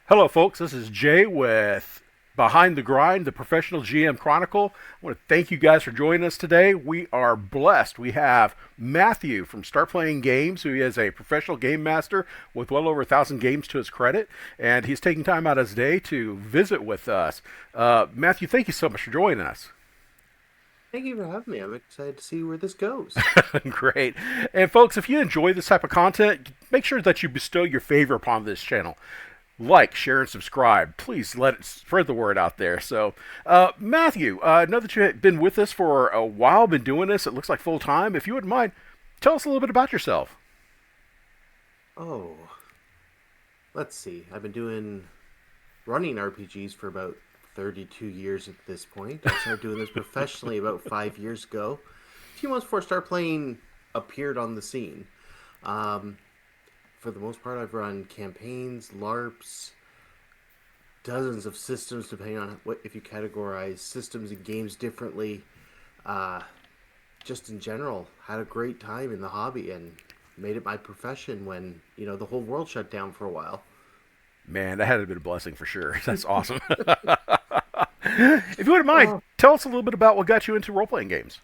Hello, folks. This is Jay with Behind the Grind, the Professional GM Chronicle. I want to thank you guys for joining us today. We are blessed. We have Matthew from Start Playing Games, who is a professional game master with well over 1,000 games to his credit, and he's taking time out of his day to visit with us. Matthew, thank you so much for joining us. Thank you for having me. I'm excited to see where this goes. Great. And folks, if you enjoy this type of content, make sure that you bestow your favor upon this channel. Like, share, and subscribe. Please let it spread the word out there. So, Matthew, I know that you've been with us for a while, been doing this, it looks like full time. If you wouldn't mind, tell us a little bit about yourself. Oh, let's see. I've been doing running RPGs for about 32 years at this point. I started doing this professionally about 5 years ago. A few months before Start Playing appeared on the scene. Um, for the most part, I've run campaigns, LARPs, dozens of systems, depending on what if you categorize systems and games differently. Uh, just in general, had a great time in the hobby and made it my profession when the whole world shut down for a while. Man, that had been a blessing for sure. That's awesome. If you wouldn't mind, Oh, tell us a little bit about what got you into role playing games.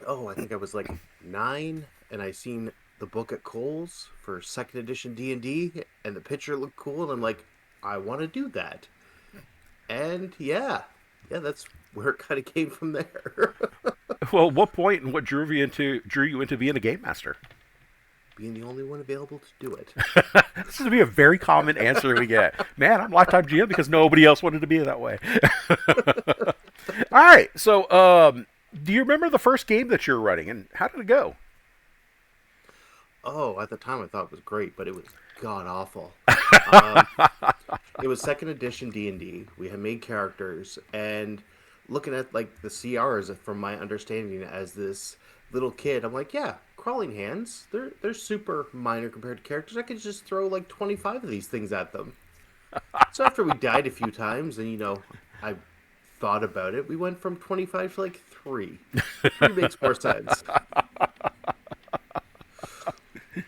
oh, I think I was like 9, and I seen the book at Kohl's for second edition D&D, and the picture looked cool, and I'm like, I want to do that. And yeah, that's where it kind of came from there. Well, what point and what drew you into being a game master? Being the only one available to do it. This is to be a very common answer we get. Man, I'm lifetime GM because nobody else wanted to be that way. All right, so do you remember the first game that you were running, and how did it go? Oh, at the time I thought it was great, but it was god awful. Um, it was second edition D&D. We had made characters, and looking at like the CRs from my understanding as this little kid, I'm like, yeah, crawling hands, they're super minor compared to characters. I could just throw like 25 of these things at them. So after we died a few times, and I thought about it, we went from 25 to like 3. 3 makes more sense.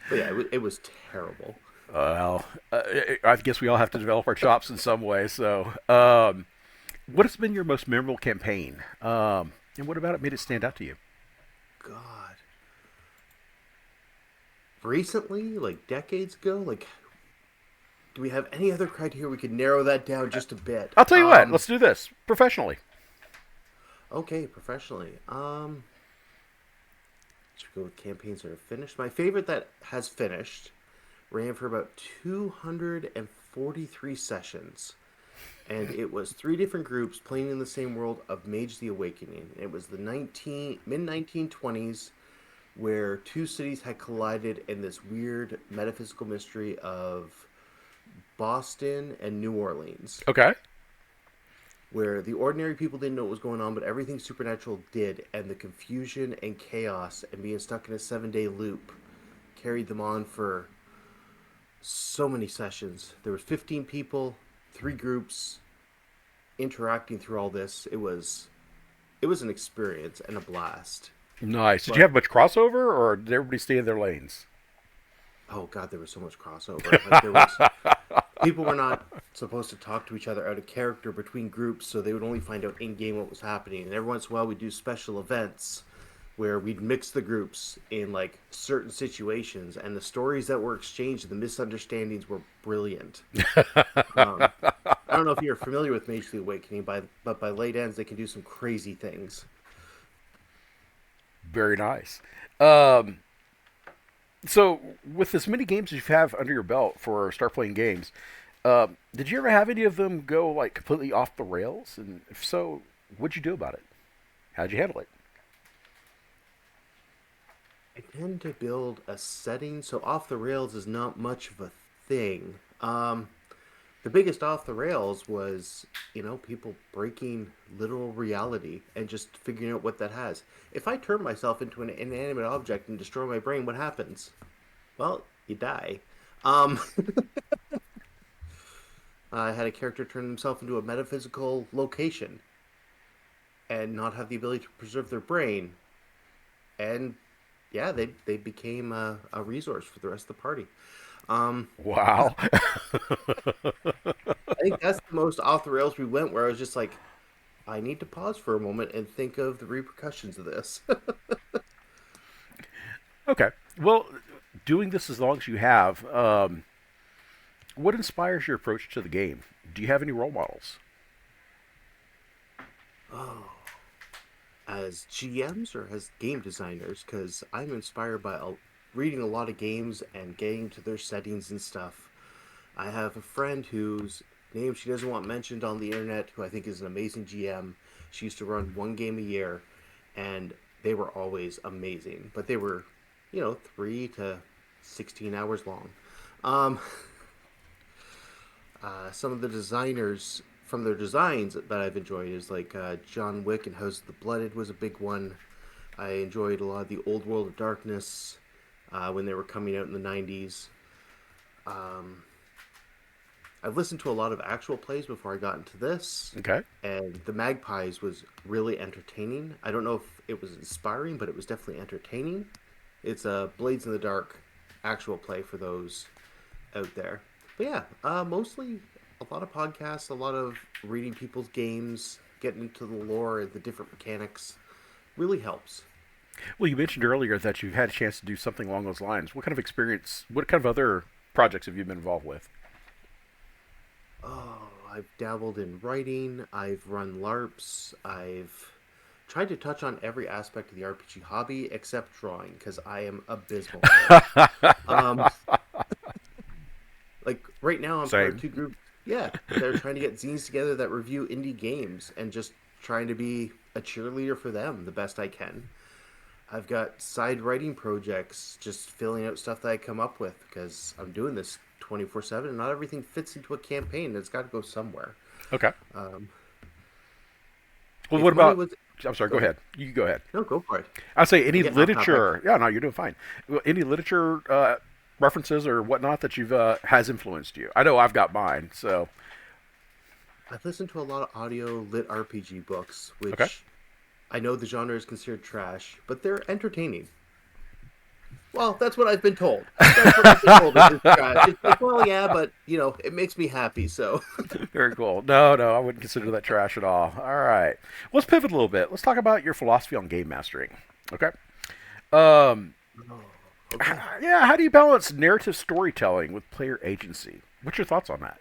But yeah, it was terrible. Well, I guess we all have to develop our chops in some way. So, what has been your most memorable campaign? And what about it made it stand out to you? God. Recently, like decades ago, like do we have any other criteria we could narrow that down just a bit? I'll tell you what. Let's do this professionally. Okay, professionally. Should we go with campaigns that are finished? My favorite that has finished ran for about 243 sessions. And it was 3 different groups playing in the same world of Mage the Awakening. It was the mid 1920s where two cities had collided in this weird metaphysical mystery of Boston and New Orleans, Okay. where the ordinary people didn't know what was going on, but everything supernatural did, and the confusion and chaos and being stuck in a 7-day loop carried them on for so many sessions. There was 15 people, 3 groups interacting through all this. It was an experience and a blast. Nice. Did you But have much crossover, or did everybody stay in their lanes? oh god, there was so much crossover. Like there was people were not supposed to talk to each other out of character between groups, so they would only find out in game what was happening. And every once in a while, we'd do special events where we'd mix the groups in like certain situations, and the stories that were exchanged and the misunderstandings were brilliant. Um, I don't know if you're familiar with Mage the Awakening, but by late ends, they can do some crazy things. Very nice. Um, so, with as many games as you have under your belt for Start Playing Games, did you ever have any of them go like completely off the rails? And if so, what'd you do about it? How'd you handle it? I tend to build a setting, so off the rails is not much of a thing. The biggest off the rails was, people breaking literal reality and just figuring out what that has. If I turn myself into an inanimate object and destroy my brain, what happens? Well, you die. Um, I had a character turn himself into a metaphysical location and not have the ability to preserve their brain, and yeah, they became a resource for the rest of the party. Wow. I think that's the most off the rails we went, where I was just like, I need to pause for a moment and think of the repercussions of this. Okay. Well, doing this as long as you have, what inspires your approach to the game? Do you have any role models? Oh, as GMs or as game designers, because I'm inspired by reading a lot of games and getting to their settings and stuff. I have a friend whose name she doesn't want mentioned on the internet, who I think is an amazing GM. She used to run one game a year, and they were always amazing. But they were, 3 to 16 hours long. Um, some of the designers from their designs that I've enjoyed is like John Wick and House of the Blooded was a big one. I enjoyed a lot of the Old World of Darkness when they were coming out in the 90s. Um, I've listened to a lot of actual plays before I got into this, Okay. and The Magpies was really entertaining. I don't know if it was inspiring, but it was definitely entertaining. It's a Blades in the Dark actual play for those out there. But yeah, mostly a lot of podcasts, a lot of reading people's games, getting into the lore and the different mechanics really helps. Well, you mentioned earlier that you've had a chance to do something along those lines. What kind of experience, what kind of other projects have you been involved with? Oh, I've dabbled in writing, I've run LARPs, I've tried to touch on every aspect of the RPG hobby except drawing because I am abysmal at it. Um, like right now, I'm part of Same. two groups. Yeah, they're trying to get zines together that review indie games and just trying to be a cheerleader for them the best I can. I've got side writing projects, just filling out stuff that I come up with because I'm doing this 24/7 and not everything fits into a campaign. It's got to go somewhere. Okay. Um, Well, what if money about? was, I'm sorry. go Go ahead. ahead. You go ahead. No, go for it. I'd say I'm any getting off topic. literature. Yeah, no, you're doing fine. Well, any literature references or whatnot that you've has influenced you. I know I've got mine. So I've listened to a lot of audio lit RPG books, okay. which I know the genre is considered trash, but they're entertaining. Well, that's what I've been told. That's what I've been told. It's trash. It's like, well, yeah, but it makes me happy. So, Very cool. No, no, I wouldn't consider that trash at all. All right. Let's pivot a little bit. Let's talk about your philosophy on game mastering. Okay. Um, oh, okay. yeah, how do you balance narrative storytelling with player agency? What's your thoughts on that?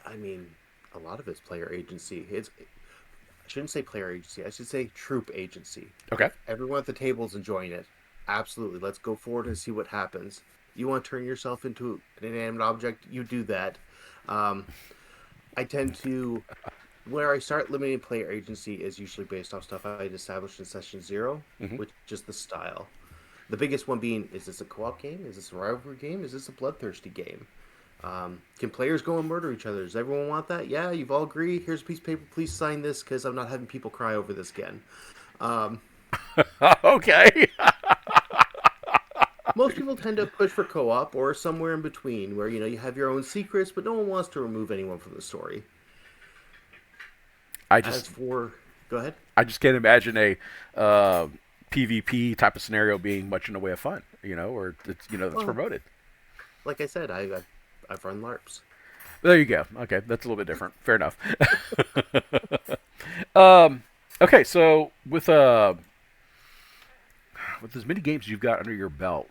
I mean, a lot of it's player agency. I shouldn't say player agency. I should say troop agency. Okay. If everyone at the table is enjoying it, absolutely. Let's go forward and see what happens. You want to turn yourself into an inanimate object, you do that. Um, I tend to where I start limiting player agency is usually based off stuff I had established in session zero, Hmm. which is the style. The biggest one being: is this a co-op game? Is this a rivalry game? Is this a bloodthirsty game? Can players go and murder each other? Does everyone want that? Yeah, you've all agreed. Here's a piece of paper. Please sign this because I'm not having people cry over this again. Um, Okay. Most people tend to push for co-op or somewhere in between, where you have your own secrets, but no one wants to remove anyone from the story. I As just for, go ahead. I just can't imagine a uh, PvP type of scenario being much in the way of fun, or it's, that's Well, promoted. like I said, I've run LARPs. There you go. Okay, that's a little bit different. Fair enough. um, okay, so with as many games you've got under your belt,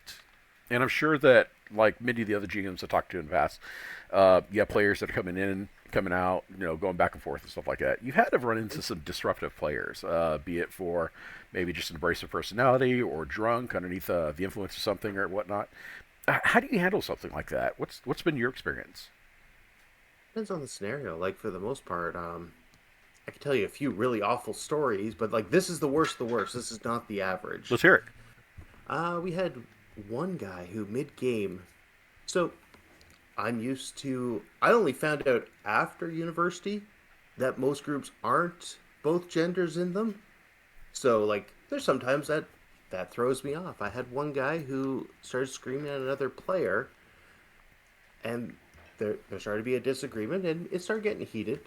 and I'm sure that like many of the other GMs I talked to in the past, you have players that are coming in, coming out, going back and forth and stuff like that. You've had to run into some disruptive players, be it for maybe just an abrasive personality or drunk underneath the influence of something or whatnot. How do you handle something like that? What's been your experience? Depends on the scenario. Like for the most part, I can tell you a few really awful stories, but like this is the worst. Of the worst. This is not the average. Let's hear it. We had one guy who mid game. So I'm used to. I only found out after university that most groups aren't both genders in them. So like, there's sometimes that throws me off. I had one guy who started screaming at another player, and there started to be a disagreement, and it started getting heated.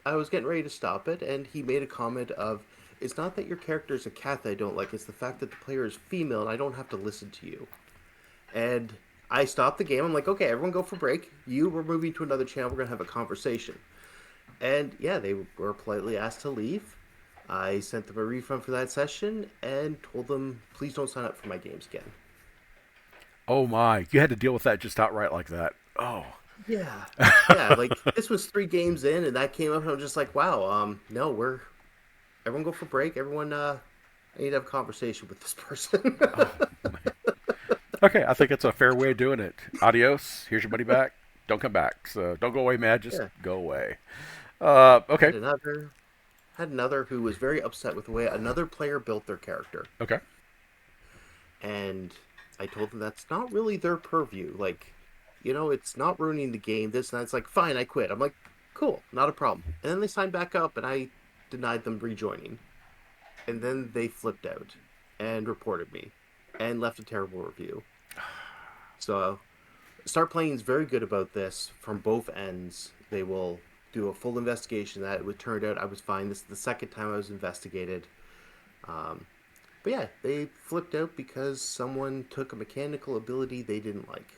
I was getting ready to stop it, and he made a comment of, "It's not that your character is a cat that I don't like. It's the fact that the player is female, and I don't have to listen to you." And I stopped the game. I'm like, okay, everyone go for break. We're moving to another channel. We're gonna have a conversation. And yeah, they were politely asked to leave. I sent them a refund for that session and told them, please don't sign up for my games again. Oh my, you had to deal with that just outright like that. Oh. Yeah. Yeah, like this was 3 games in and that came up and I'm just like, wow, no, we're everyone go for break. Everyone I need to have a conversation with this person. Oh man. Okay, I think it's a fair way of doing it. Adios. Here's your money back. Don't come back. So don't go away mad. Just Yeah. go away. Had Okay. another who was very upset with the way another player built their character. Okay. And I told them that's not really their purview. Like, it's not ruining the game. This and that's like, fine, I quit. I'm like, cool, not a problem. And then they signed back up, and I denied them rejoining. And then they flipped out and reported me and left a terrible review. So, Start Playing is very good about this from both ends. They will do a full investigation. That it turned out I was fine. This is the second time I was investigated. Um, but yeah, they flipped out because someone took a mechanical ability they didn't like.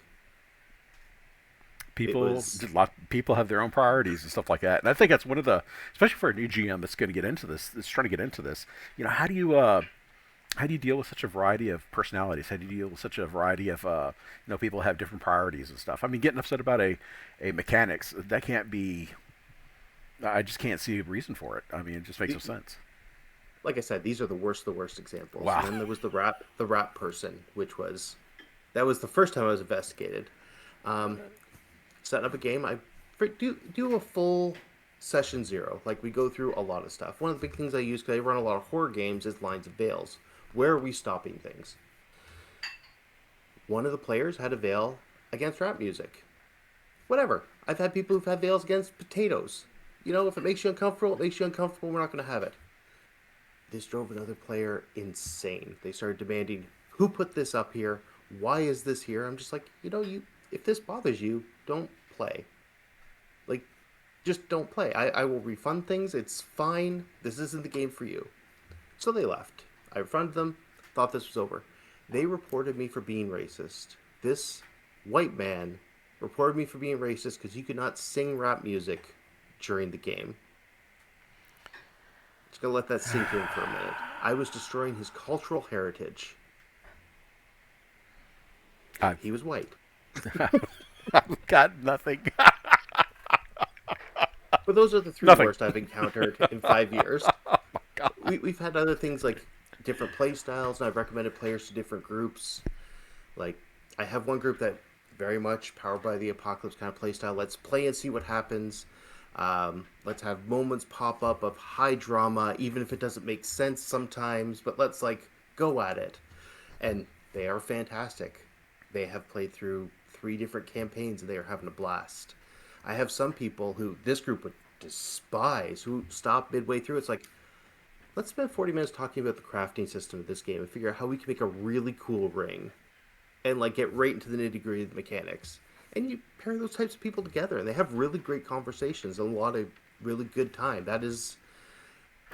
It People, was people have their own priorities and stuff like that. And I think that's one of the, especially for a new GM that's going to get into this, that's trying to get into this. How do you deal with such a variety of personalities? How do you deal with such a variety of people have different priorities and stuff? I mean, getting upset about a mechanics that can't be. I just can't see a reason for it. I mean, it just makes no sense. like I said, these are the worst examples. Wow. And then there was the rap person, which was that was the first time I was investigated. Um, Setting up a game, I do a full session zero. Like we go through a lot of stuff. One of the big things I use because I run a lot of horror games is lines of veils. Where are we stopping things? One of the players had a veil against rap music. Whatever. I've had people who've had veils against potatoes. If it makes you uncomfortable, it makes you uncomfortable. We're not going to have it. This drove another player insane. They started demanding, who put this up here? Why is this here? I'm just like, if this bothers you, don't play. Like, just don't play. I will refund things. It's fine. This isn't the game for you. So they left. I refunded them. Thought this was over. They reported me for being racist. This white man reported me for being racist because he could not sing rap music during the game. Just gonna let that sink in for a minute. I was destroying his cultural heritage. I've, He was white. I've got nothing. But those are the three Nothing. worst I've encountered in 5 years. God. We've had other things like different play styles, and I've recommended players to different groups. Like, I have one group that very much powered by the apocalypse kind of play style. Let's play and see what happens. Let's have moments pop up of high drama, even if it doesn't make sense sometimes, but let's go at it. And they are fantastic. They have played through 3 different campaigns and they are having a blast. I have some people who this group would despise who stop midway through. It's like, let's spend 40 minutes talking about the crafting system of this game and figure out how we can make a really cool ring and get right into the nitty gritty of the mechanics. And you pair those types of people together and they have really great conversations and a lot of really good time. That is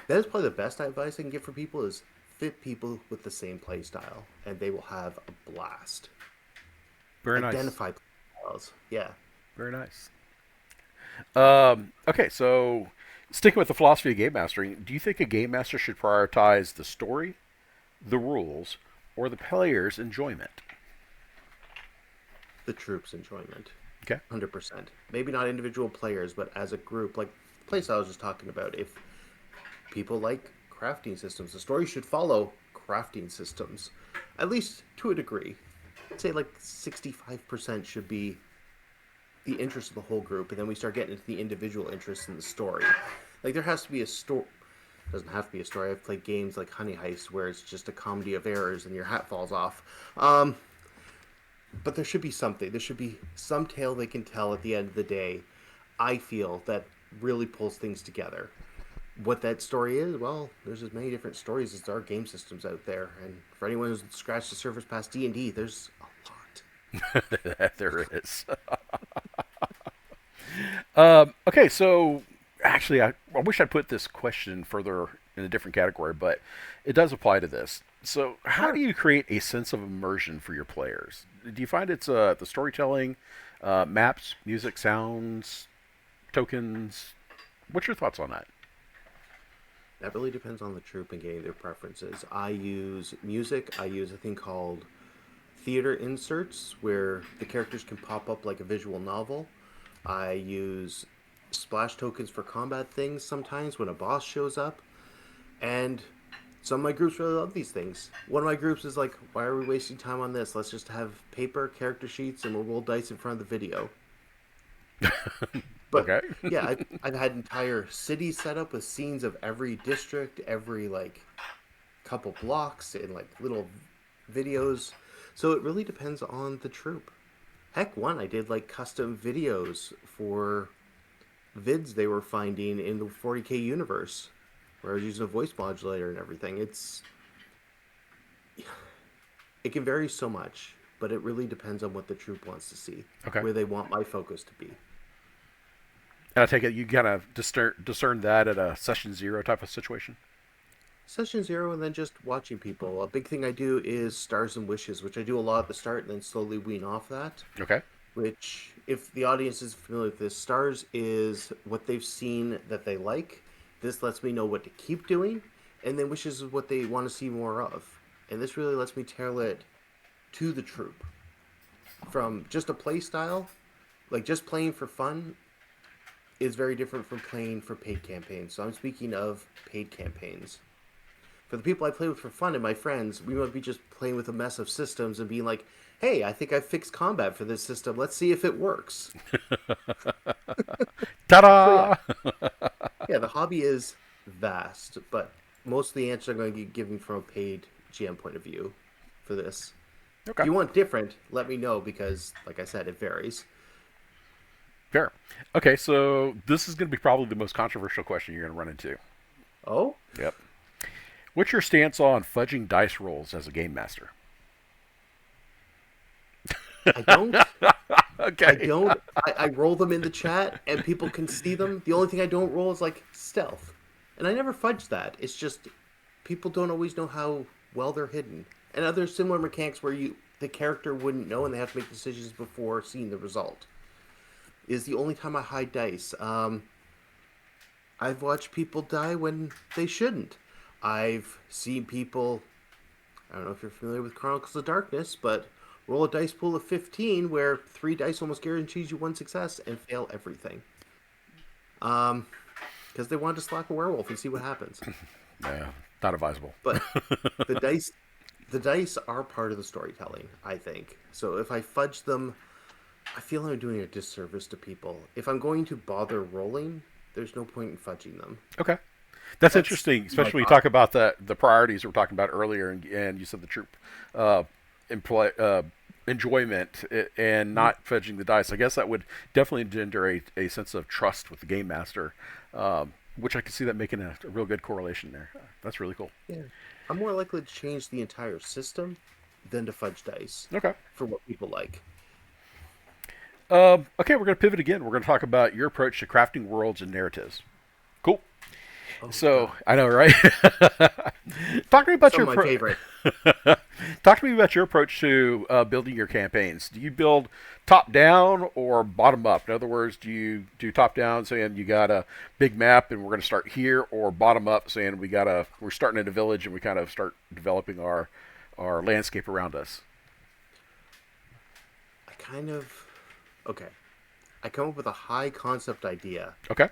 probably the best advice I can give for people is fit people with the same play style and they will have a blast. Very nice. Identify styles. Yeah. Very nice. Okay, so sticking with the philosophy of game mastering, do you think a game master should prioritize the story, the rules, or the player's enjoyment? The troops' enjoyment. Okay. 100%. Maybe not individual players, but as a group, like the playstyle I was just talking about. If people like crafting systems, the story should follow crafting systems, at least to a degree. I'd say 65% should be the interest of the whole group, and then we start getting into the individual interests in the story. There has to be a story. Doesn't have to be a story. I've played games like Honey Heist where it's just a comedy of errors and your hat falls off. But there should be something. There should be some tale they can tell at the end of the day. I feel that really pulls things together. What that story is, well, there's as many different stories as there are game systems out there. And for anyone who's scratched the surface past D&D, there's a lot. There is. Okay, so actually, I wish I'd put this question further in a different category, but it does apply to this. So, how Sure. do you create a sense of immersion for your players? Do you find it's the storytelling, maps, music, sounds, tokens? What's your thoughts on that? That really depends on the troop and getting their preferences. I use music. I use a thing called theater inserts where the characters can pop up like a visual novel. I use splash tokens for combat things sometimes when a boss shows up. And some of my groups really love these things. One of my groups is like, why are we wasting time on this? Let's just have paper, character sheets, and we'll roll dice in front of the video. But Okay. yeah, I've had entire cities set up with scenes of every district, every like couple blocks, and like little videos. So it really depends on the troop. Heck, one I did like custom videos for vids they were finding in the 40K universe, where I was using a voice modulator and everything. It can vary so much, but it really depends on what the troop wants to see, Okay. where they want my focus to be. And I take it you kind of discern that at a session zero type of situation. Session zero, and then just watching people. A big thing I do is stars and wishes, which I do a lot at the start and then slowly wean off that. Okay. Which, if the audience is familiar with this, stars is what they've seen that they like. This lets me know what to keep doing, and then wishes is what they want to see more of. And this really lets me tailor it to the troop. From just a play style, like just playing for fun, is very different from playing for paid campaigns. So I'm speaking of paid campaigns. For the people I play with for fun and my friends, we might be just playing with a mess of systems and being like, hey, I think I fixed combat for this system. Let's see if it works. So yeah, Ta-da! yeah, the hobby is vast, but most of the answers I'm going to be giving from a paid GM point of view for this. If Okay. you want different, let me know because, like I said, it varies. Fair. Okay, so this is going to be probably the most controversial question you're going to run into. Oh, Yep. What's your stance on fudging dice rolls as a game master? I don't. I Okay. don't. I roll them in the chat and people can see them. The only thing I don't roll is like stealth. And I never fudge that. It's just people don't always know how well they're hidden. And other similar mechanics where the character wouldn't know and they have to make decisions before seeing the result. Is the only time I hide dice. I've watched people die when they shouldn't. I've seen people, I don't know if you're familiar with Chronicles of Darkness, but roll a dice pool of 15 where 3 dice almost guarantees you one success and fail everything. Because they wanted to slack a werewolf and see what happens. Yeah, not advisable. But the dice the dice are part of the storytelling, I think. So if I fudge them, I feel I'm doing a disservice to people. If I'm going to bother rolling, there's no point in fudging them. Okay. That's That's interesting, my especially when you thought. talk about the priorities we were talking about earlier, and you said the troop uh, employ, enjoyment and Mhm. not fudging the dice. I guess that would definitely engender a sense of trust with the game master, which I can see that making a real good correlation there. That's really cool. Yeah. I'm more likely to change the entire system than to fudge dice Okay. for what people like. Okay, we're going to pivot again. We're going to talk about your approach to crafting worlds and narratives. Cool. Oh So god. I know, right? Talk to me about Some your of my favorite. talk to me about your approach to building your campaigns. Do you build top down or bottom up? In other words, do you do top down, saying you got a big map and we're going to start here, or bottom up, saying we're starting in a village and we kind of start developing our landscape around us? I kind of okay. I come up with a high concept idea Okay.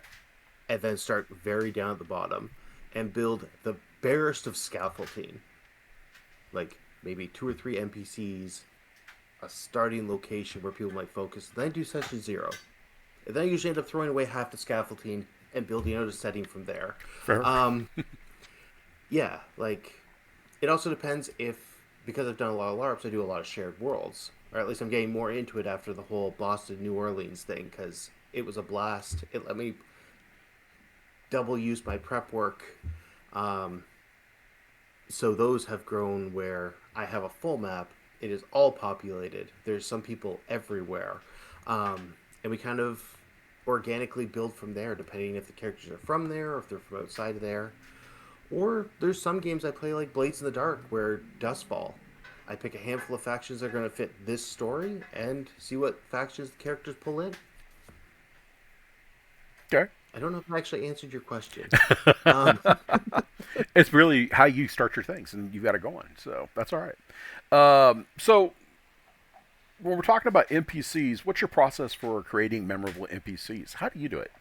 and then start very down at the bottom and build the barest of scaffolding. Like maybe 2 or 3 NPCs, a starting location where people might focus, then do session zero. And then I usually end up throwing away half the scaffolding and building out a setting from there. Fair. Um, yeah, like it also depends if because I've done a lot of LARPs, I do a lot of shared worlds, or at least I'm getting more into it after the whole Boston New Orleans thing because it was a blast. It let me double use my prep work. Um, so those have grown where I have a full map. It is all populated. There's some people everywhere, and we kind of organically build from there, depending if the characters are from there or if they're from outside of there. Or there's some games I play like Blades in the Dark where Dustfall. I pick a handful of factions that are going to fit this story and see what factions the characters pull in. Okay. I don't know if I actually answered your question. Um, It's really how you start your things, and you've got it going. So that's all right. So when we're talking about NPCs, what's your process for creating memorable NPCs? How do you do it?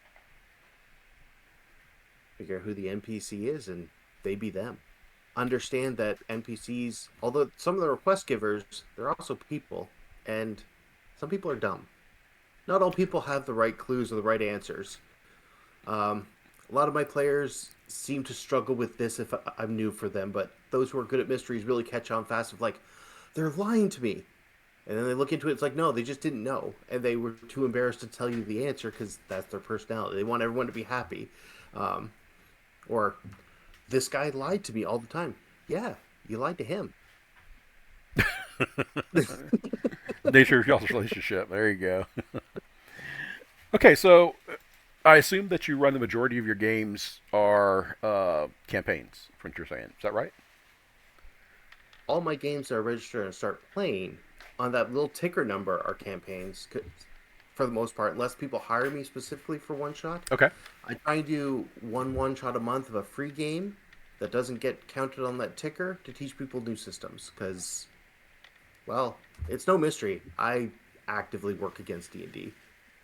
Figure out who the NPC is and they be them. Understand that NPCs, although some of the request givers, they're also people, and some people are dumb. Not all people have the right clues or the right answers. A lot of my players seem to struggle with this if I'm new for them, but those who are good at mysteries really catch on fast of like, they're lying to me. And then they look into it, it's like, no, they just didn't know. And they were too embarrassed to tell you the answer because that's their personality. They want everyone to be happy. Um, or, this guy lied to me all the time. Yeah, you lied to him. Nature of y'all's relationship. There you go. Okay, so I assume that you run the majority of your games are campaigns, from what you're saying. Is that right? All my games that I register and start playing on that little ticker number are campaigns for the most part, unless people hire me specifically for one shot. Okay. I try and do one shot a month of a free game that doesn't get counted on that ticker to teach people new systems. Because, well, it's no mystery. I actively work against D&D.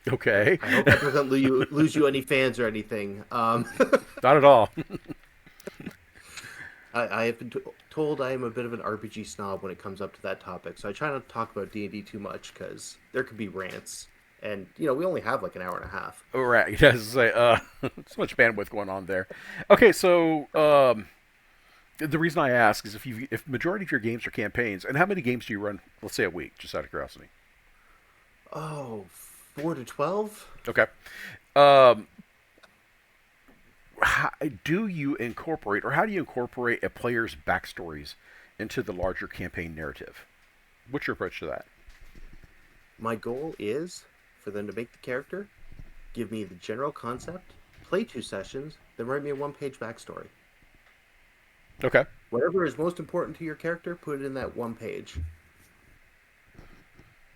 Okay. I hope that doesn't lose you any fans or anything. Not at all. I have been told I am a bit of an RPG snob when it comes up to that topic, so I try not to talk about D&D too much because there could be rants, and we only have like an hour and a half. All right. Yes. So much bandwidth going on there. Okay. So the reason I ask is if majority of your games are campaigns, and how many games do you run? Let's say a week, just out of curiosity. Oh, 4 to 12. Okay. Um, how do you incorporate, or how do you incorporate a player's backstories into the larger campaign narrative? What's your approach to that? My goal is for them to make the character, give me the general concept, play 2 sessions, then write me a one-page backstory. Okay. Whatever is most important to your character, put it in that one page,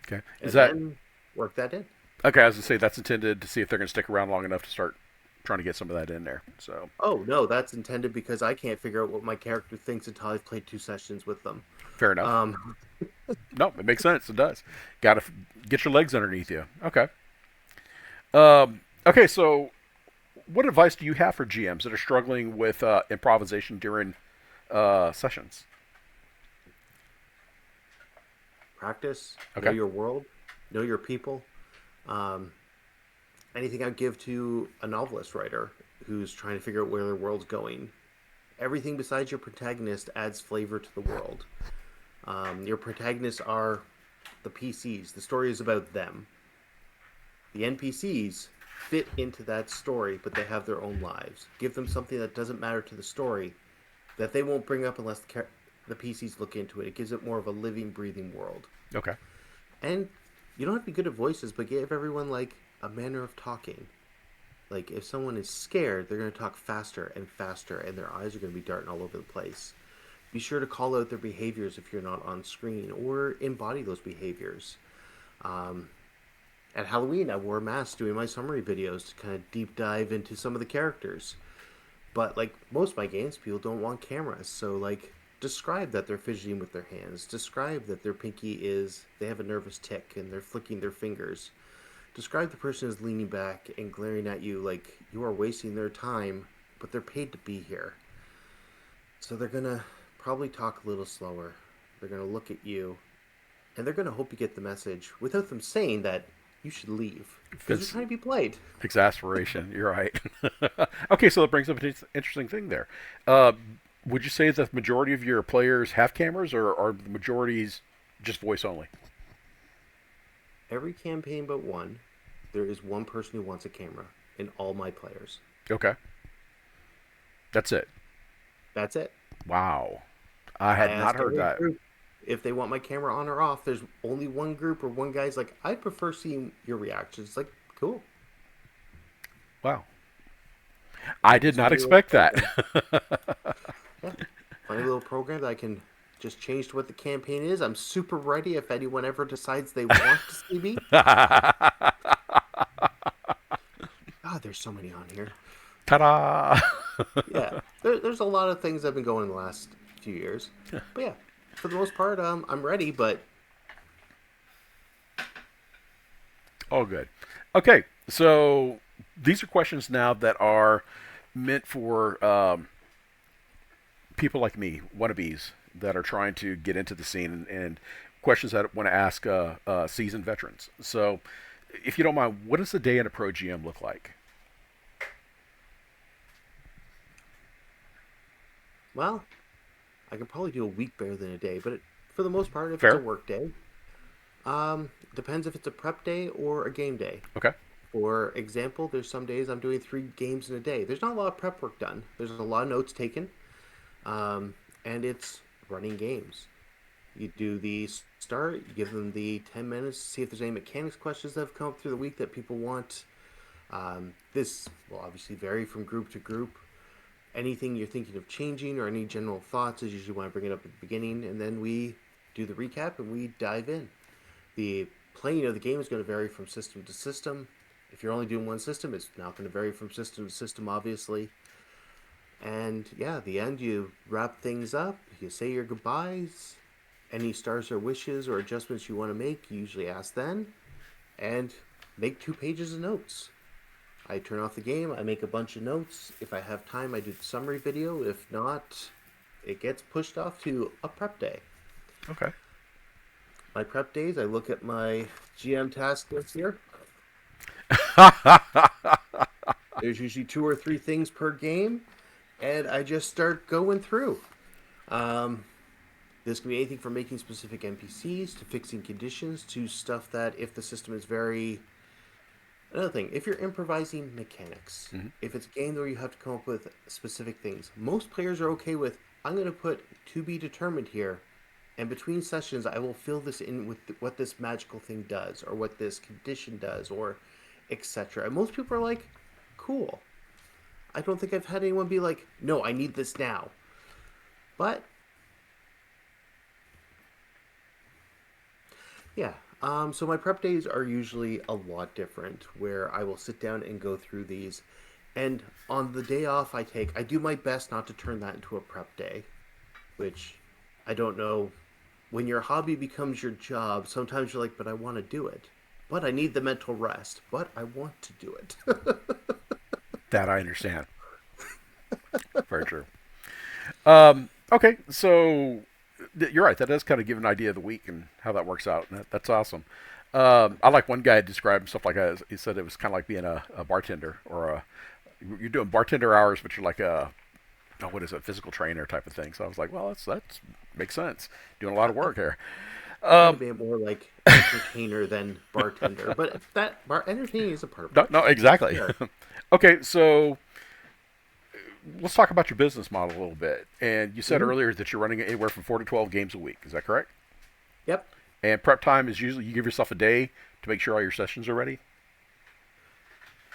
Okay. Is and that then work that in. okay? I was gonna say that's intended to see if they're gonna stick around long enough to start trying to get some of that in there. So Oh no, that's intended because I can't figure out what my character thinks until I've played 2 sessions with them. fair enough. Um, No, it makes sense. It does. Got to get your legs underneath you. Okay. Okay. So, what advice do you have for GMs that are struggling with improvisation during sessions? Practice, know Okay. your world, know your people. Um, Anything I give to a novelist writer who's trying to figure out where their world's going. Everything besides your protagonist adds flavor to the world. Your protagonists are the PCs. The story is about them. The NPCs fit into that story, but they have their own lives. Give them something that doesn't matter to the story, that they won't bring up unless the PCs look into it. It gives it more of a living, breathing world. Okay. And you don't have to be good at voices, but give everyone like a manner of talking. Like if someone is scared, they're going to talk faster and faster, and their eyes are going to be darting all over the place. Be sure to call out their behaviors if you're not on screen, or embody those behaviors. Um, at Halloween, I wore a mask doing my summary videos to kind of deep dive into some of the characters. But like most of my games, people don't want cameras, so like describe that they're fidgeting with their hands. Describe that their pinky is they have a nervous tick and they're flicking their fingers. Describe the person as leaning back and glaring at you like you are wasting their time, but they're paid to be here. So they're gonna probably talk a little slower. They're gonna look at you, and they're gonna hope you get the message without them saying that you should leave because you're It's trying to be played. exasperation. You're right. Okay, so that brings up an interesting thing there. Uh, would you say that the majority of your players have cameras, or are the majorities just voice only? Every campaign but one, there is one person who wants a camera in all my players. Okay. That's it. That's it. Wow. I I had not ask heard every that. group if they want my camera on or off. There's only one group or one guy's like, I prefer seeing your reactions. It's like, cool. Wow. I did not Somebody like expect that. funny little program that I can just change to what the campaign is. I'm super ready if anyone ever decides they want to see me. God, there's so many on here. Ta-da! Yeah, there's a lot of things that have been going in the last few years. But yeah, for the most part, I'm ready. But All good. Okay, so these are questions now that are meant for people like me, wannabes, that are trying to get into the scene, and questions that I want to ask seasoned veterans. So, if you don't mind, what does the day in a Pro GM look like? well, I can probably do a week better than a day. But for the most part, if it's a Fair? work day, depends if it's a prep day or a game day. Okay. For example, there's some days I'm doing 3 games in a day. There's not a lot of prep work done. There's a lot of notes taken, and it's running games. You do the start, you give them the 10 minutes to see if there's any mechanics questions that have come up through the week that people want. This will obviously vary from group to group. Anything you're thinking of changing or any general thoughts is usually when I bring it up at the beginning, and then we do the recap and we dive in. The playing of the game is going to vary from system to system. If you're only doing one system, it's not going to vary from system to system, obviously. And yeah, at the end, you wrap things up, you say your goodbyes. Any stars or wishes or adjustments you want to make, you usually ask then, and make 2 pages of notes. I turn off the game, I make a bunch of notes. If I have time, I do the summary video. If not, it gets pushed off to a prep day. Okay. My prep days, I look at my GM task list here. There's usually 2 or 3 things per game, and I just start going through. This can be anything from making specific NPCs to fixing conditions to stuff that if the system is very... Another thing, if you're improvising mechanics, if it's a game where you have to come up with specific things, most players are okay with, I'm going to put to be determined here, and between sessions I will fill this in with what this magical thing does, or what this condition does, or etc. And most people are like, cool. I don't think I've had anyone be like, no, I need this now. But yeah, so my prep days are usually a lot different, where I will sit down and go through these. And on the day off I do my best not to turn that into a prep day, which I don't know. When your hobby becomes your job, sometimes you're like, but I want to do it. But I need the mental rest. But I want to do it. That I understand. Very true. Okay, so you're right. That does kind of give an idea of the week and how that works out. That's awesome. I like one guy described himself like he said it was kind of like being a bartender you're doing bartender hours, but you're like what is it, physical trainer type of thing. So I was like, well, that's makes sense. Doing a lot of work here. A bit more like entertainer than bartender, but that entertaining is a part of it. No, exactly. Sure. Okay, so let's talk about your business model a little bit. And you said earlier that you're running anywhere from 4 to 12 games a week. Is that correct? Yep. And prep time is usually you give yourself a day to make sure all your sessions are ready?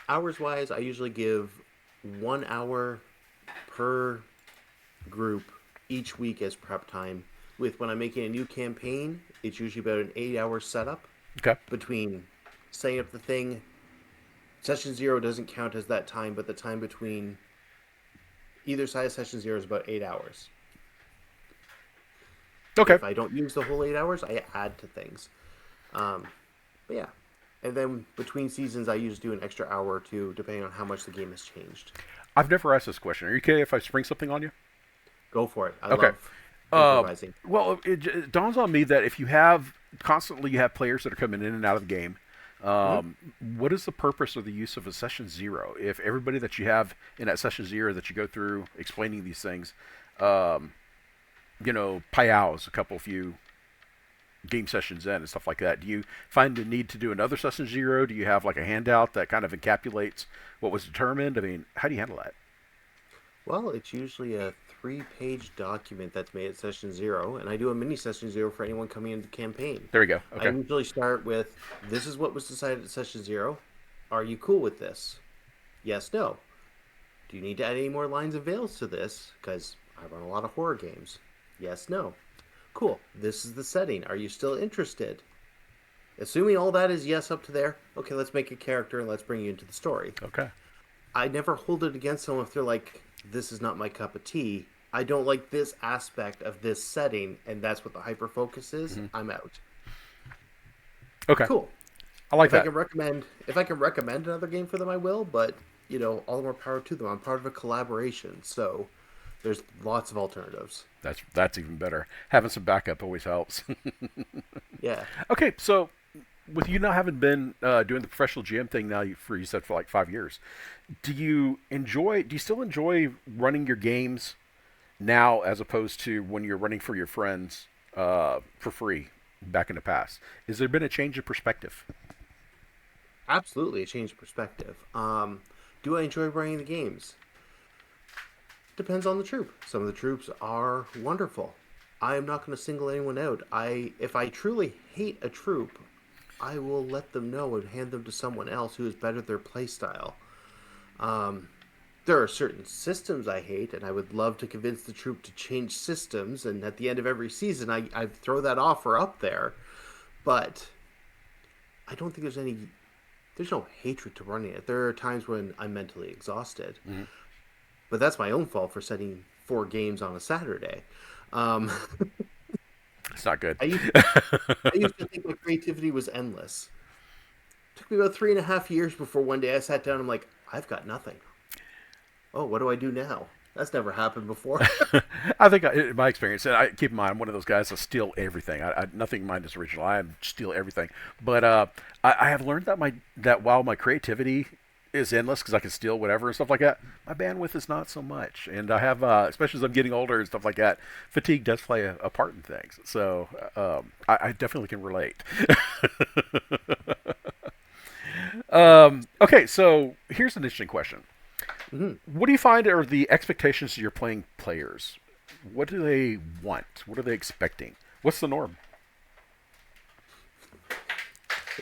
Hours wise, I usually give 1 hour per group each week as prep time. With when I'm making a new campaign, it's usually about an 8-hour setup. Okay. Between setting up the thing. Session 0 doesn't count as that time, but the time between either side of session 0 is about 8 hours. Okay. If I don't use the whole 8 hours, I add to things. But yeah. And then between seasons, I usually do an extra hour or two, depending on how much the game has changed. I've never asked this question. Are you okay if I spring something on you? Go for it. I Okay. love improvising. Well, it dawns on me that if you have constantly you have players that are coming in and out of the game, what is the purpose of the use of a session 0? If everybody that you have in that session 0 that you go through explaining these things, payouts a few game sessions in and stuff like that, do you find the need to do another session 0? Do you have like a handout that kind of encapsulates what was determined? I mean, how do you handle that? Well, it's usually a 3-page document that's made at session 0, and I do a mini session 0 for anyone coming into the campaign. There we go. Okay. I usually start with, this is what was decided at session 0. Are you cool with this? Yes, no. Do you need to add any more lines of veils to this? Because I run a lot of horror games. Yes, no. Cool. This is the setting. Are you still interested? Assuming all that is yes up to there, okay, let's make a character and let's bring you into the story. Okay. I never hold it against someone if they're like, this is not my cup of tea. I don't like this aspect of this setting, and that's what the hyper focus is. I'm out. Okay. Cool. I like If I that. can recommend, if I can recommend another game for them, I will. But all the more power to them. I'm part of a collaboration, so there's lots of alternatives. That's even better. Having some backup always helps. Yeah. Okay, so with you now having been doing the professional GM thing now for you said for like 5 years, do you still enjoy running your games now as opposed to when you're running for your friends for free back in the past? Has there been a change of perspective? Absolutely, a change of perspective. Do I enjoy running the games? Depends on the troop. Some of the troops are wonderful. I am not going to single anyone out. If I truly hate a troop, I will let them know and hand them to someone else who is better at their playstyle. There are certain systems I hate, and I would love to convince the troop to change systems. And at the end of every season, I throw that offer up there. But I don't think there's no hatred to running it. There are times when I'm mentally exhausted, Mm-hmm. but that's my own fault for setting 4 games on a Saturday. Um, It's not good. I used I used to think my creativity was endless. It took me about 3.5 years before one day I sat down and I'm like, I've got nothing. Oh, what do I do now? That's never happened before. I think, in my experience, and I keep in mind, I'm one of those guys that steal everything. Nothing of mine is original. I steal everything. But I have learned that while my creativity is endless because I can steal whatever and stuff like that, my bandwidth is not so much. And I have, especially as I'm getting older and stuff like that, fatigue does play a part in things. So I definitely can relate. Okay, so here's an interesting question. Mhm. What do you find are the expectations of your playing players? What do they want? What are they expecting? What's the norm?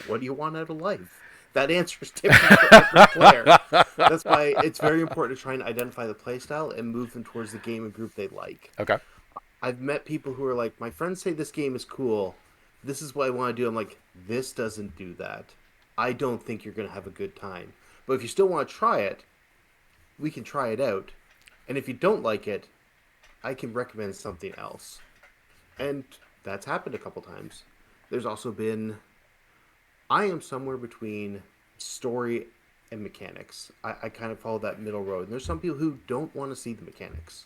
What do you want out of life? That answer is different for every player. That's why it's very important to try and identify the playstyle and move them towards the game and group they like. Okay. I've met people who are like, my friends say this game is cool. This is what I want to do. I'm like, this doesn't do that. I don't think you're going to have a good time. But if you still want to try it, we can try it out. And if you don't like it, I can recommend something else. And that's happened a couple times. There's also been, I am somewhere between story and mechanics. I kind of follow that middle road. And there's some people who don't want to see the mechanics.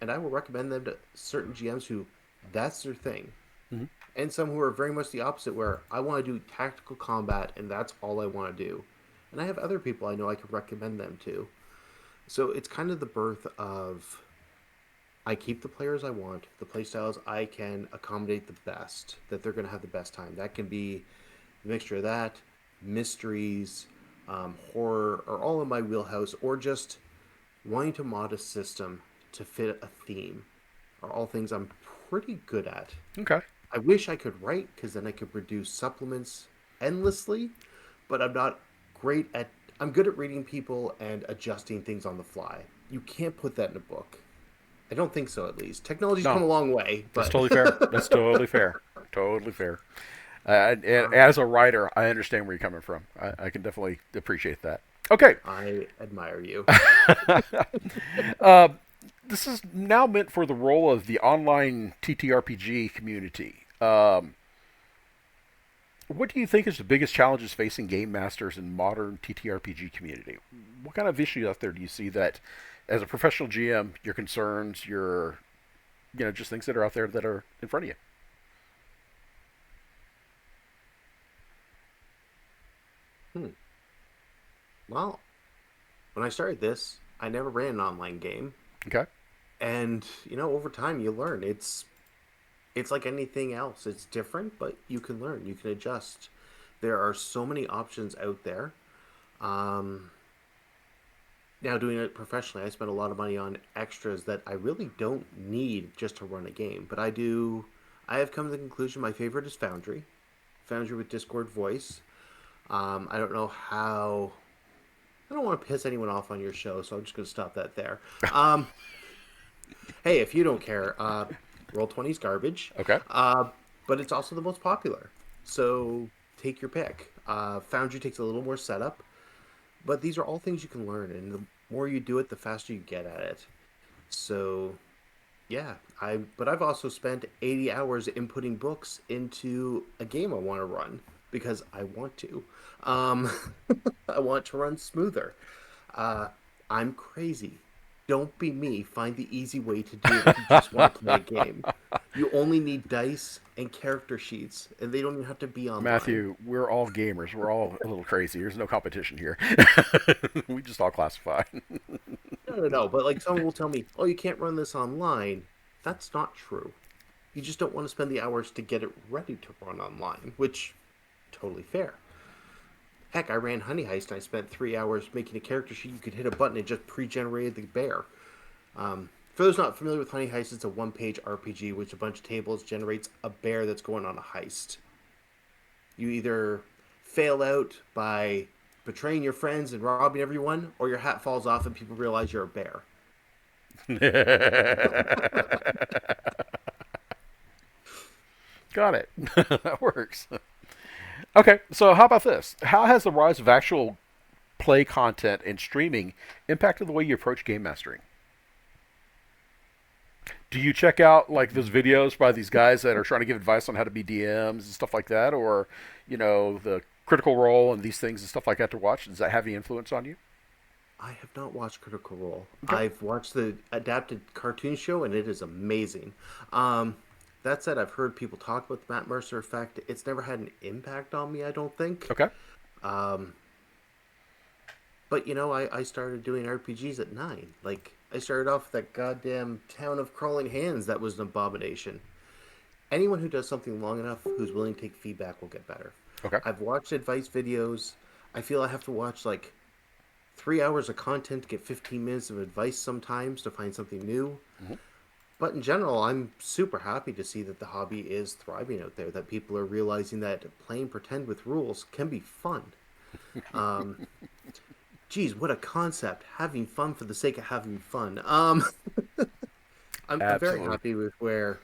And I will recommend them to certain GMs who that's their thing. Mm-hmm. And some who are very much the opposite, where I want to do tactical combat and that's all I want to do. And I have other people I know I can recommend them to. So it's kind of the birth of I keep the players I want, the playstyles I can accommodate the best, that they're going to have the best time. That can be a mixture of that, mysteries, horror, are all in my wheelhouse, or just wanting to mod a system to fit a theme, are all things I'm pretty good at. Okay. I wish I could write because then I could produce supplements endlessly, but I'm not great at. I'm good at reading people and adjusting things on the fly. You can't put that in a book. I don't think so, at least. Technology's No, come a long way, that's but totally fair. That's totally fair. Totally fair. And um, as a writer, I understand where you're coming from. I can definitely appreciate that. Okay. I admire you. uh, this is now meant for the role of the online TTRPG community. What do you think is the biggest challenges facing game masters in modern TTRPG community? What kind of issues out there do you see that, as a professional GM, your concerns, just things that are out there that are in front of you? Hmm. Well, when I started this, I never ran an online game, Okay. and over time you learn. It's like anything else. It's different, but you can learn. You can adjust. There are so many options out there. Um, Now doing it professionally, I spend a lot of money on extras that I really don't need just to run a game. But I do. I have come to the conclusion my favorite is Foundry. Foundry with Discord voice. I don't know how. I don't want to piss anyone off on your show, so I'm just going to stop that there. Um, Hey, if you don't care, Roll20's garbage, Okay. uh, but it's also the most popular. So take your pick. Foundry takes a little more setup, but these are all things you can learn, and the more you do it, the faster you get at it. So yeah, I've also spent 80 hours inputting books into a game I want to run because I want to. Um, I want to run smoother. Uh, I'm crazy. Don't be me. Find the easy way to do it if you just want to play a game. You only need dice and character sheets, and they don't even have to be online. Matthew, we're all gamers. We're all a little crazy. There's no competition here. We just all classify. No, no, no. But like someone will tell me, "Oh, you can't run this online." That's not true. You just don't want to spend the hours to get it ready to run online, which totally fair. Heck, I ran Honey Heist and I spent 3 hours making a character sheet. You could hit a button and just pre-generated the bear. For those not familiar with Honey Heist, it's a one-page RPG which a bunch of tables generates a bear that's going on a heist. You either fail out by betraying your friends and robbing everyone, or your hat falls off and people realize you're a bear. Got it. That works. Okay, so how about this? How has the rise of actual play content and streaming impacted the way you approach game mastering? Do you check out like those videos by these guys that are trying to give advice on how to be DMs and stuff like that, or the Critical Role and these things and stuff like that to watch? Does that have any influence on you? I have not watched Critical Role. Okay. I've watched the adapted cartoon show, and it is amazing. Um, that said, I've heard people talk about the Matt Mercer effect. It's never had an impact on me, I don't think. Okay. Um, but I started doing RPGs at 9. Like, I started off with that goddamn Town of Crawling Hands that was an abomination. Anyone who does something long enough who's willing to take feedback will get better. Okay. I've watched advice videos. I feel I have to watch like 3 hours of content to get 15 minutes of advice sometimes to find something new. Hmm. But in general, I'm super happy to see that the hobby is thriving out there, that people are realizing that playing pretend with rules can be fun. Um, Geez, what a concept. Having fun for the sake of having fun. I'm very Absolutely. happy with where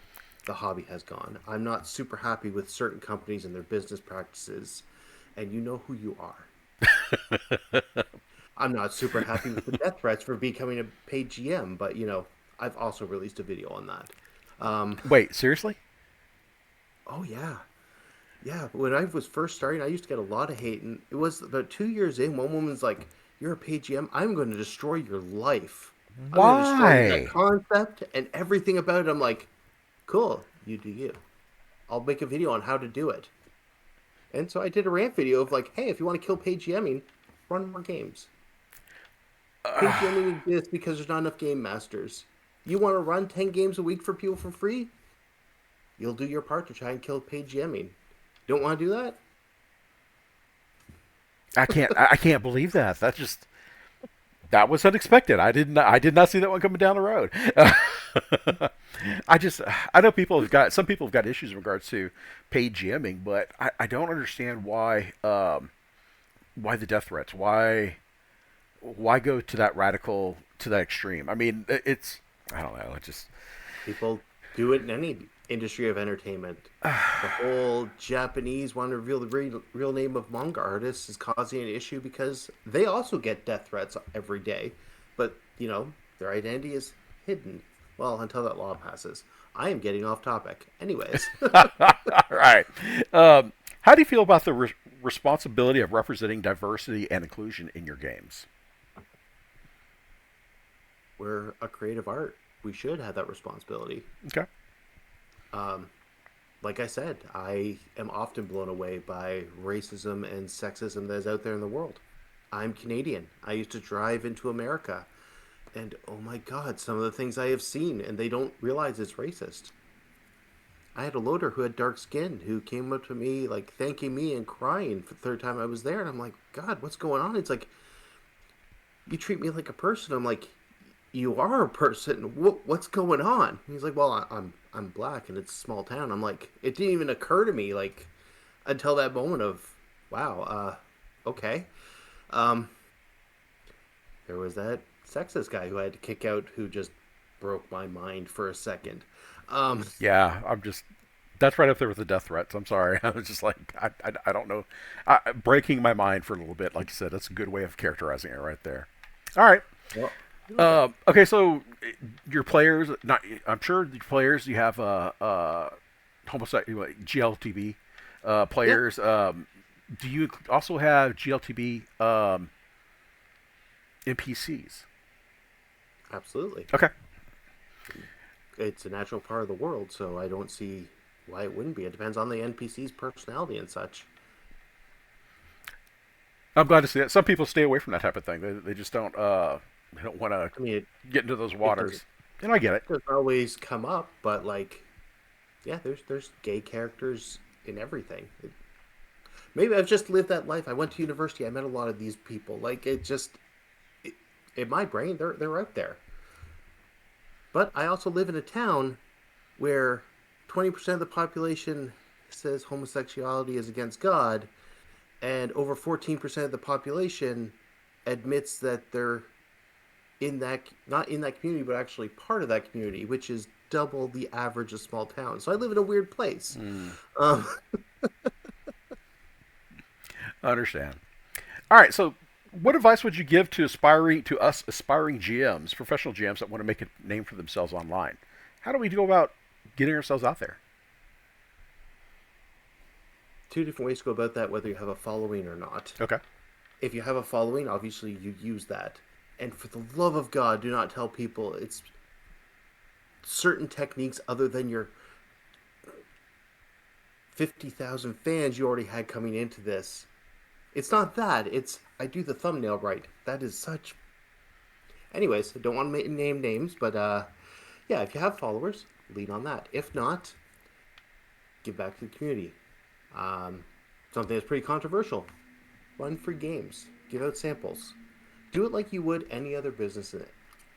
the hobby has gone. I'm not super happy with certain companies and their business practices, and you know who you are. I'm not super happy with the death threats for becoming a paid GM, but I've also released a video on that. Um, Wait, seriously? oh yeah, yeah. When I was first starting, I used to get a lot of hate, and it was about 2 years in. One woman's like, "You're a paid GM. I'm going to destroy your life. I'm going to destroy that Why? concept and everything about it." I'm like, "Cool, you do you. I'll make a video on how to do it." And so I did a rant video of like, "Hey, if you want to kill paid GMing, run more games. Paid GMing exists because there's not enough game masters. You want to run 10 games a week for people for free? You'll do your part to try and kill paid GMing. Don't want to do that? I can't believe that. That was unexpected. I did not see that one coming down the road. I know some people have got issues in regards to paid GMing, but I don't understand why the death threats. Why go to that radical, to that extreme? I mean, it's I don't know. It just People do it in any industry of entertainment. The whole Japanese want to reveal the real name of manga artists is causing an issue because they also get death threats every day. But, their identity is hidden. Well, until that law passes. I am getting off topic. Anyways, all right. How do you feel about the responsibility of representing diversity and inclusion in your games? we're a creative art. We should have that responsibility. Okay. Um, like I said, I am often blown away by racism and sexism that is out there in the world. I'm Canadian. I used to drive into America, and oh my God, some of the things I have seen, and they don't realize it's racist. I had a loader who had dark skin who came up to me, like, thanking me and crying for the third time I was there, and I'm like, God, what's going on? It's like, you treat me like a person. I'm like, you are a person. What's going on? He's like, well, I'm black and it's a small town. I'm like, it didn't even occur to me like until that moment of, wow, okay. Um, there was that sexist guy who I had to kick out who just broke my mind for a second. Um, Yeah, I'm just that's right up there with the death threats. I'm sorry. I was just like, I don't know. Breaking my mind for a little bit. Like you said, that's a good way of characterizing it right there. All right. well, okay. Okay, so your players, not I'm sure the players you have homosexual GLTB Yeah, players. Do you also have GLTB NPCs? absolutely. Okay. It's a natural part of the world, so I don't see why it wouldn't be. It depends on the NPC's personality and such. I'm glad to see that. Some people stay away from that type of thing. They just don't they don't want to I mean, get into those it doesn't waters. And I get it. doesn't always come up, but like, yeah, there's gay characters in everything. Maybe I've just lived that life. I went to university. I met a lot of these people. Like it just it, in my brain, they're out there. But I also live in a town where 20% of the population says homosexuality is against God, and over 14% of the population admits that they're in that not in that community but actually part of that community, which is double the average of small towns. So I live in a weird place. Mm, um, I understand. All right. So, what advice would you give to us aspiring GMs, professional GMs that want to make a name for themselves online? How do we go about getting ourselves out there? Two different ways to go about that, whether you have a following or not. Okay. If you have a following, obviously you use that. And for the love of God, do not tell people it's certain techniques other than your 50,000 fans you already had coming into this. It's not that. It's I do the thumbnail right. That is such. Anyways, I don't want to name names, but yeah, if you have followers, lean on that. If not, give back to the community. Um, Something that's pretty controversial. Run free games. Give out samples. Do it like you would any other business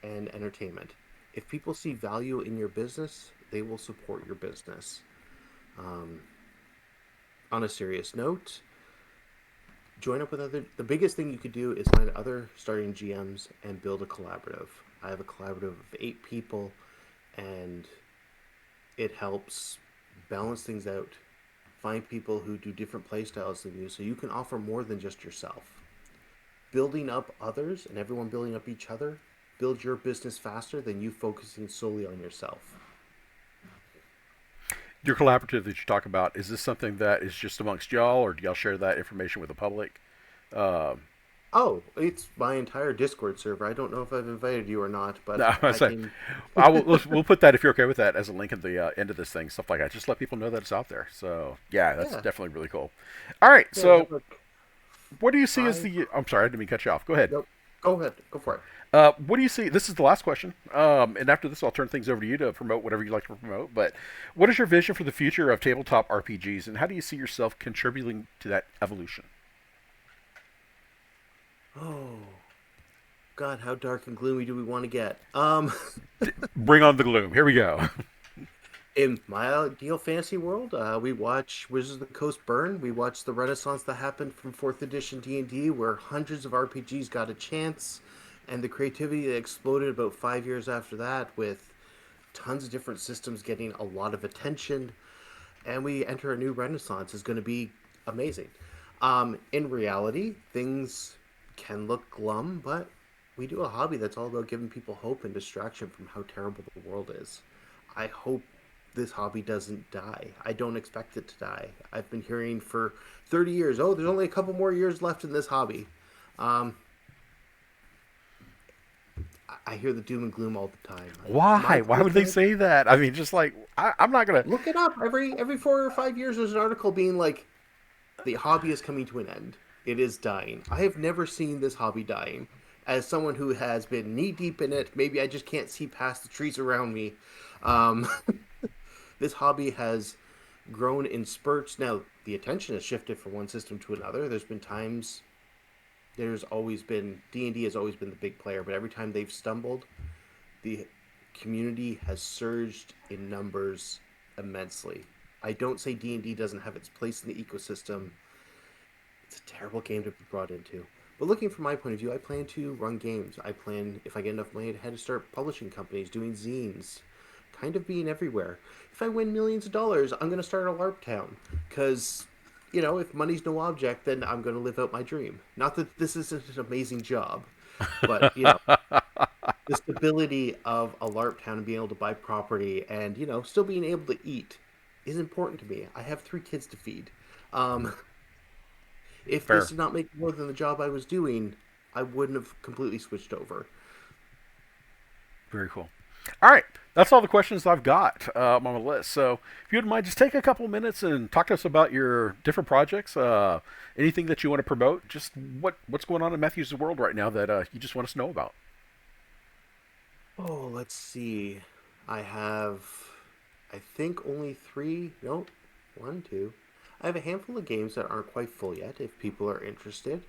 and entertainment. If people see value in your business, they will support your business. Um, on a serious note, join up with other. The biggest thing you could do is find other starting GMs and build a collaborative. I have a collaborative of 8 people, and it helps balance things out. Find people who do different play styles than you, so you can offer more than just yourself. Building up others and everyone building up each other build your business faster than you focusing solely on yourself. Your collaborative that you talk about, is this something that is just amongst y'all, or do y'all share that information with the public? Um, Oh, it's my entire Discord server. I don't know if I've invited you or not, but no, I I say, can. we'll put that if you're okay with that as a link at the end of this thing, stuff like that. Just let people know that it's out there. So yeah, that's Yeah, definitely really cool. All right, yeah. I so have like what do you see as 5. the? I'm sorry, I didn't mean to cut you off. Go ahead. Nope. Go ahead. Go for it. What do you see? This is the last question, and after this, I'll turn things over to you to promote whatever you'd like to promote. But what is your vision for the future of tabletop RPGs, and how do you see yourself contributing to that evolution? Oh God, how dark and gloomy do we want to get? Bring on the gloom. Here we go. In my ideal fantasy world, we watch Wizards of the Coast burn. We watch the renaissance that happened from fourth edition D&D, where hundreds of RPGs got a chance, and the creativity that exploded about 5 years after that, with tons of different systems getting a lot of attention, and we enter a new renaissance is going to be amazing. In reality, things can look glum, but we do a hobby that's all about giving people hope and distraction from how terrible the world is. I hope this hobby doesn't die. I don't expect it to die. I've been hearing for 30 years, oh, there's only a couple more years left in this hobby. Um, I hear the doom and gloom all the time. My Why? Why goal would they for it, say that? I mean, just like I'm not gonna. look it up. Every 4 or 5 years, there's an article being like, the hobby is coming to an end. It is dying. I have never seen this hobby dying. As someone who has been knee deep in it, maybe I just can't see past the trees around me. Um, this hobby has grown in spurts. Now, the attention has shifted from one system to another. There's been times, there's always been, D&D has always been the big player, but every time they've stumbled, the community has surged in numbers immensely. I don't say D&D doesn't have its place in the ecosystem. It's a terrible game to be brought into. But looking from my point of view, I plan to run games. I plan, if I get enough money, to start publishing companies, doing zines, kind of being everywhere. If I win millions of dollars, I'm going to start a LARP town. Because, if money's no object, then I'm going to live out my dream. Not that this isn't an amazing job, but, the stability of a LARP town and being able to buy property and, still being able to eat is important to me. I have 3 kids to feed. Um, if this Fair. did not make more than the job I was doing, I wouldn't have completely switched over. Very cool. All right, that's all the questions I've got on my list. So, if you wouldn't mind, just take a couple minutes and talk to us about your different projects. Anything that you want to promote. Just what's going on in Matthew's world right now that you just want us to know about. Oh, let's see. I have, I think, only 3. Nope, 1, 2. I have a handful of games that aren't quite full yet. If people are interested,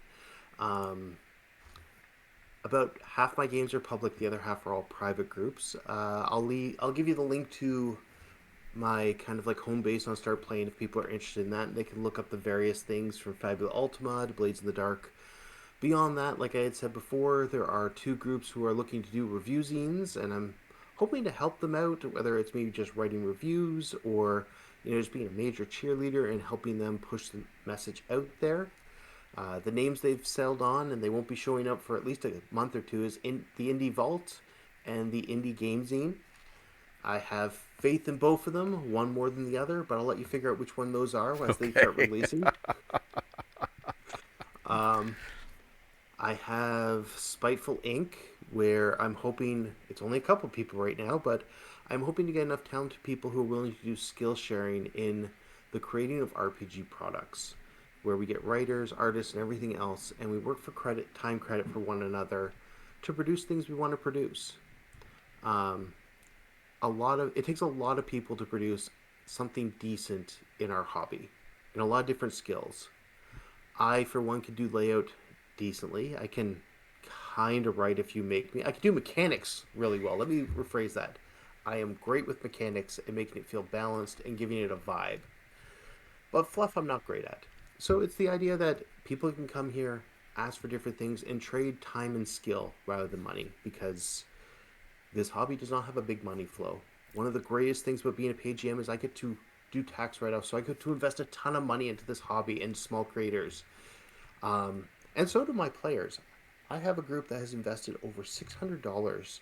um, about half my games are public. The other half are all private groups. I'll give you the link to my kind of like home base on Start Playing if people are interested in that. They can look up the various things from Fabula Ultima to Blades in the Dark. Beyond that, like I had said before, there are 2 groups who are looking to do review zines, and I'm hoping to help them out, whether it's maybe just writing reviews or just being a major cheerleader and helping them push the message out there. The names they've sailed on, and they won't be showing up for at least a month or 2, is in the Indie Vault and the Indie Game Zine. I have faith in both of them, one more than the other, but I'll let you figure out which one those are as they start Okay. releasing. Um, I have Spiteful Ink, where I'm hoping it's only a couple people right now, but I'm hoping to get enough talented people who are willing to do skill sharing in the creating of RPG products, where we get writers, artists, and everything else, and we work for time credit for one another to produce things we want to produce. Um, it takes a lot of people to produce something decent in our hobby, and a lot of different skills. I, for one, can do layout decently. I can kind of write if you make me. I can do mechanics really well. Let me rephrase that. I am great with mechanics and making it feel balanced and giving it a vibe. But fluff, I'm not great at. So it's the idea that people can come here, ask for different things, and trade time and skill rather than money, because this hobby does not have a big money flow. One of the greatest things about being a paid GM is I get to do tax write-offs, so I get to invest a ton of money into this hobby and small creators. And so do my players. I have a group that has invested over $600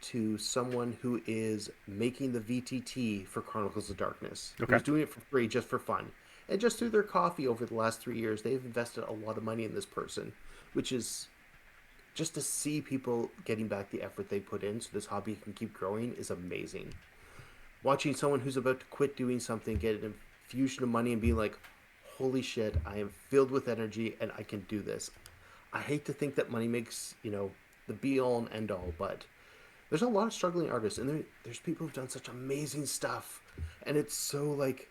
to someone who is making the VTT for Chronicles of Darkness, Okay. who's doing it for free just for fun. And just through their coffee over the last 3 years, they've invested a lot of money in this person, which is just to see people getting back the effort they put in so this hobby can keep growing is amazing. Watching someone who's about to quit doing something get an infusion of money and being like, holy shit, I am filled with energy and I can do this. I hate to think that money makes, the be all and end all, but there's a lot of struggling artists, and there's people who've done such amazing stuff. And it's so like,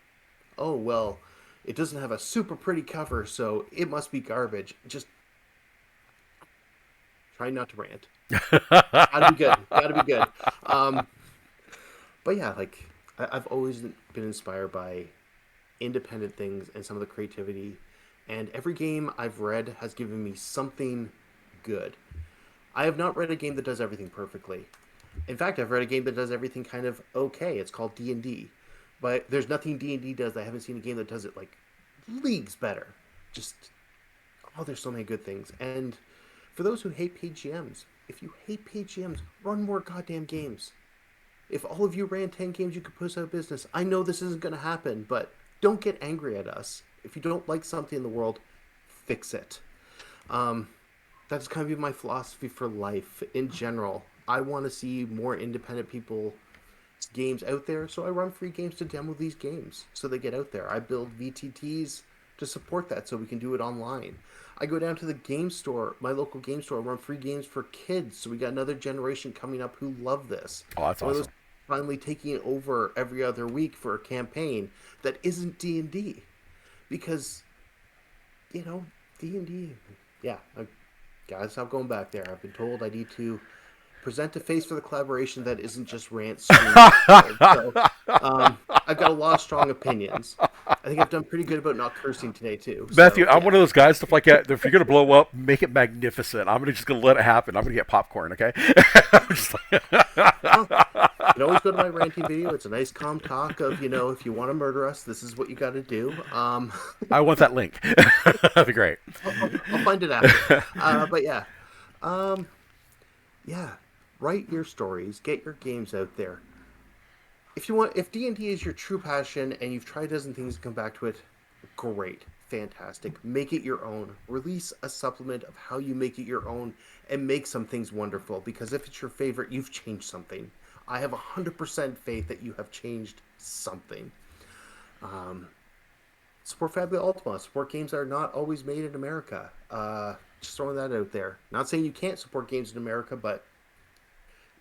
oh, well, it doesn't have a super pretty cover, so it must be garbage. Just try not to rant. Gotta be good. Gotta be good. Um, but yeah, like, I've always been inspired by independent things and some of the creativity. And every game I've read has given me something good. I have not read a game that does everything perfectly. In fact, I've read a game that does everything kind of okay. It's called D&D. But there's nothing D&D does. I haven't seen a game that does it like leagues better. Just, oh, there's so many good things. And for those who hate PGMs, if you hate PGMs, run more goddamn games. If all of you ran 10 games, you could put us out of business. I know this isn't going to happen, but don't get angry at us. If you don't like something in the world, fix it. That's kind of been my philosophy for life in general. I want to see more independent people games out there, so I run free games to demo these games so they get out there. I build VTTs to support that so we can do it online. I go down to the game store, my local game store, run free games for kids, so we got another generation coming up who love this. Oh, that's One of those awesome. finally taking it over every other week for a campaign that isn't D&D, because D&D, yeah, I gotta stop going back there. I've been told I need to present a face for the collaboration that isn't just rant scream. So I've got a lot of strong opinions. I think I've done pretty good about not cursing today too. Matthew, So I'm yeah. one of those guys, stuff like that. If you're gonna blow up, make it magnificent. I'm just gonna let it happen. I'm gonna get popcorn, okay? I'm just like, Well, you can always go to my ranting video. It's a nice calm talk of, if you want to murder us, this is what you got to do. I want that link. That'd be great. I'll find it after. But yeah, um, yeah, write your stories, get your games out there. If D&D is your true passion and you've tried a dozen things and come back to it, great, fantastic. Make it your own. Release a supplement of how you make it your own and make some things wonderful. Because if it's your favorite, you've changed something. I have 100% faith that you have changed something. Um, Support Fabula Ultima. Support games that are not always made in America. Just throwing that out there. Not saying you can't support games in America, but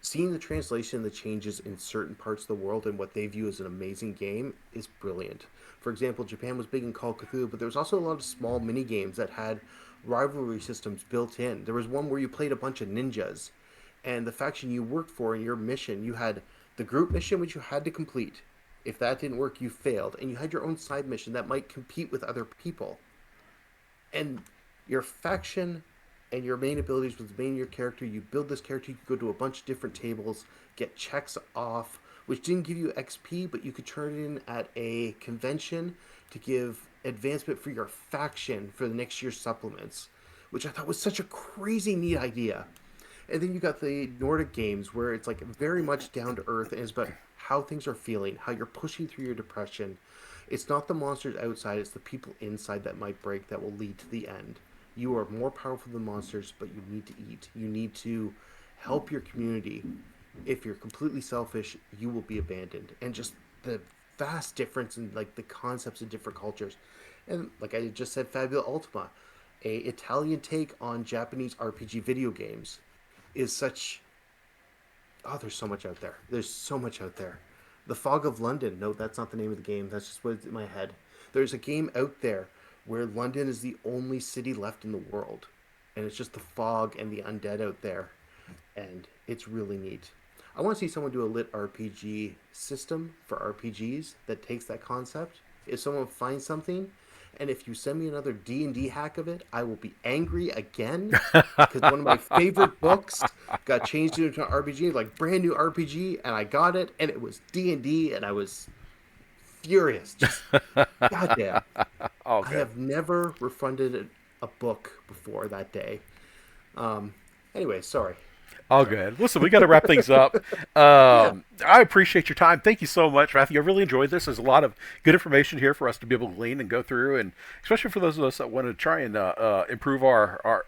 seeing the translation, the changes in certain parts of the world and what they view as an amazing game is brilliant. For example, Japan was big in Call of Cthulhu, but there was also a lot of small mini games that had rivalry systems built in. There was one where you played a bunch of ninjas, and the faction you worked for in your mission, you had the group mission which you had to complete. If that didn't work, you failed, and you had your own side mission that might compete with other people. And your faction and your main abilities with the main your character, you build this character, you could go to a bunch of different tables, get checks off, which didn't give you XP, but you could turn it in at a convention to give advancement for your faction for the next year's supplements, which I thought was such a crazy neat idea. And then you got the Nordic games where it's like very much down to earth and it's about how things are feeling, how you're pushing through your depression. It's not the monsters outside, it's the people inside that might break that will lead to the end. You are more powerful than monsters, but you need to eat. You need to help your community. If you're completely selfish, you will be abandoned. And just the vast difference in like the concepts of different cultures. And like I just said, Fabula Ultima, a Italian take on Japanese RPG video games, is such. Oh, there's so much out there. There's so much out there. The Fog of London. No, that's not the name of the game. That's just what's in my head. There's a game out there where London is the only city left in the world. And it's just the fog and the undead out there. And it's really neat. I want to see someone do a lit RPG system for RPGs that takes that concept. If someone finds something, and if you send me another D&D hack of it, I will be angry again. Because one of my favorite books got changed into an RPG, like brand new RPG, and I got it, and it was D&D, and I was furious. Just goddamn. Oh, I good. have never refunded a book before that day. Anyway, sorry. All good. Listen, we got to wrap things up. Yeah, I appreciate your time. Thank you so much, Matthew. I really enjoyed this. There's a lot of good information here for us to be able to glean and go through, and especially for those of us that want to try and improve our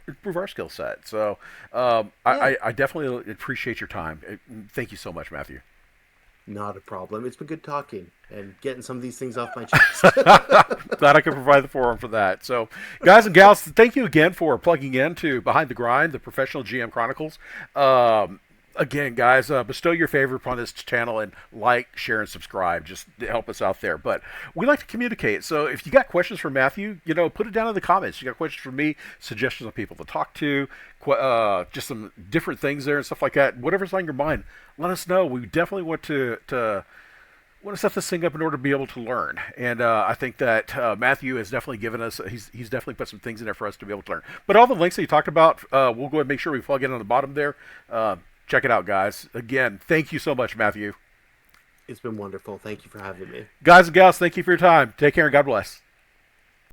skill set. So yeah. I definitely appreciate your time. Thank you so much, Matthew. Not a problem. It's been good talking and getting some of these things off my chest. Glad I could provide the forum for that. So, guys and gals, thank you again for plugging in to Behind the Grind, the Professional GM Chronicles. Again, guys, bestow your favor upon this channel and like, share, and subscribe. Just to help us out there. But we like to communicate. So if you got questions for Matthew, put it down in the comments. You got questions for me, suggestions on people to talk to, just some different things there and stuff like that. Whatever's on your mind, let us know. We definitely want to set this thing up in order to be able to learn. And I think that Matthew has definitely given us, he's definitely put some things in there for us to be able to learn. But all the links that you talked about, we'll go ahead and make sure we plug in on the bottom there. Check it out, guys. Again, thank you so much, Matthew. It's been wonderful. Thank you for having me. Guys and gals, thank you for your time. Take care and God bless.